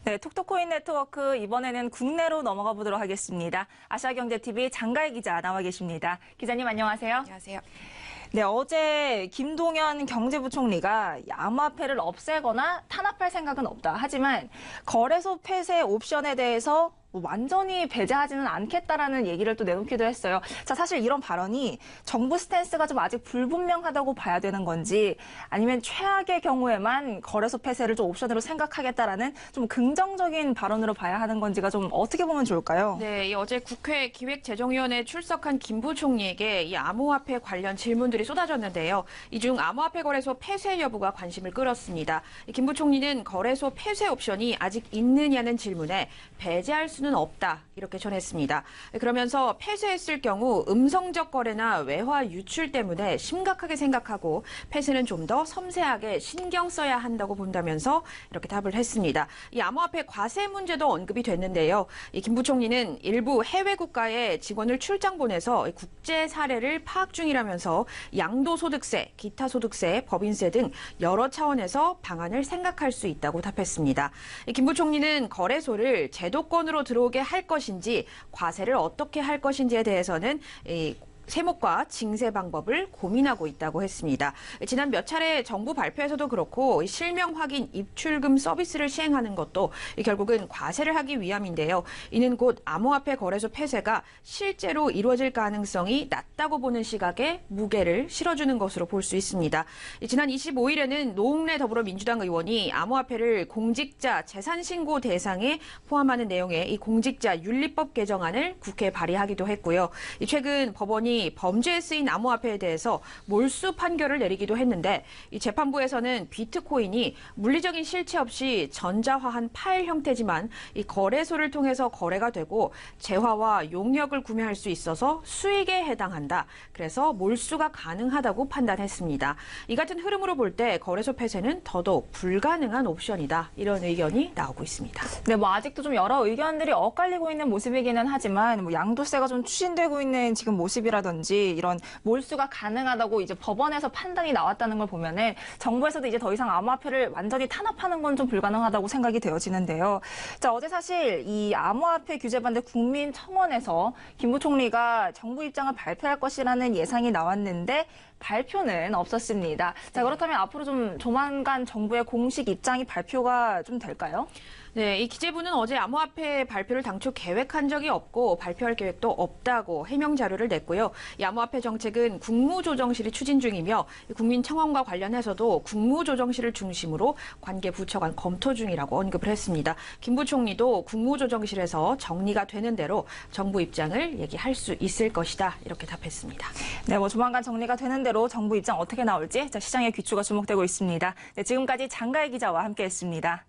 네, 톡톡코인 네트워크 이번에는 국내로 넘어가 보도록 하겠습니다. 아시아경제TV 장가희 기자 나와 계십니다. 기자님 안녕하세요. 안녕하세요. 네, 어제 김동연 경제부총리가 암호화폐를 없애거나 탄압할 생각은 없다. 하지만 거래소 폐쇄 옵션에 대해서 완전히 배제하지는 않겠다라는 얘기를 또 내놓기도 했어요. 자, 사실 이런 발언이 정부 스탠스가 좀 아직 불분명하다고 봐야 되는 건지 아니면 최악의 경우에만 거래소 폐쇄를 좀 옵션으로 생각하겠다라는 좀 긍정적인 발언으로 봐야 하는 건지가 좀 어떻게 보면 좋을까요? 네, 어제 국회 기획재정위원회에 출석한 김 부총리에게 이 암호화폐 관련 질문들이 쏟아졌는데요. 이 중 암호화폐 거래소 폐쇄 여부가 관심을 끌었습니다. 김 부총리는 거래소 폐쇄 옵션이 아직 있느냐는 질문에 배제할 수는 없다 이렇게 전했습니다. 그러면서 폐쇄했을 경우 음성적 거래나 외화 유출 때문에 심각하게 생각하고 폐쇄는 좀 더 섬세하게 신경 써야 한다고 본다면서 이렇게 답을 했습니다. 이 암호화폐 과세 문제도 언급이 됐는데요. 이 김 부총리는 일부 해외 국가에 직원을 출장 보내서 국제 사례를 파악 중이라면서 양도소득세, 기타 소득세, 법인세 등 여러 차원에서 방안을 생각할 수 있다고 답했습니다. 김 부총리는 거래소를 제도권으로 들어오게 할 것인지 과세를 어떻게 할 것인지에 대해서는 세목과 징세 방법을 고민하고 있다고 했습니다. 지난 몇 차례 정부 발표에서도 그렇고 실명 확인 입출금 서비스를 시행하는 것도 결국은 과세를 하기 위함인데요. 이는 곧 암호화폐 거래소 폐쇄가 실제로 이루어질 가능성이 낮다고 보는 시각에 무게를 실어주는 것으로 볼 수 있습니다. 지난 25일에는 노웅래 더불어민주당 의원이 암호화폐를 공직자 재산신고 대상에 포함하는 내용의 이 공직자 윤리법 개정안을 국회에 발의하기도 했고요. 최근 법원이 범죄에 쓰인 암호화폐에 대해서 몰수 판결을 내리기도 했는데 이 재판부에서는 비트코인이 물리적인 실체 없이 전자화한 파일 형태지만 이 거래소를 통해서 거래가 되고 재화와 용역을 구매할 수 있어서 수익에 해당한다. 그래서 몰수가 가능하다고 판단했습니다. 이 같은 흐름으로 볼 때 거래소 폐쇄는 더더욱 불가능한 옵션이다. 이런 의견이 나오고 있습니다. 네, 아직도 좀 여러 의견들이 엇갈리고 있는 모습이기는 하지만 양도세가 좀 추진되고 있는 지금 모습이라든지 이런 몰수가 가능하다고 이제 법원에서 판단이 나왔다는 걸 보면은 정부에서도 이제 더 이상 암호화폐를 완전히 탄압하는 건 좀 불가능하다고 생각이 되어지는데요. 자, 어제 사실 이 암호화폐 규제 반대 국민청원에서 김 부총리가 정부 입장을 발표할 것이라는 예상이 나왔는데 발표는 없었습니다. 자, 그렇다면 앞으로 좀 조만간 정부의 공식 입장이 발표가 좀 될까요? 네, 이 기재부는 어제 암호화폐 발표를 당초 계획한 적이 없고 발표할 계획도 없다고 해명 자료를 냈고요. 이 암호화폐 정책은 국무조정실이 추진 중이며 국민청원과 관련해서도 국무조정실을 중심으로 관계 부처 간 검토 중이라고 언급을 했습니다. 김 부총리도 국무조정실에서 정리가 되는 대로 정부 입장을 얘기할 수 있을 것이다 이렇게 답했습니다. 네, 조만간 정리가 되는 대로 정부 입장 어떻게 나올지 시장의 귀추가 주목되고 있습니다. 네, 지금까지 장가희 기자와 함께했습니다.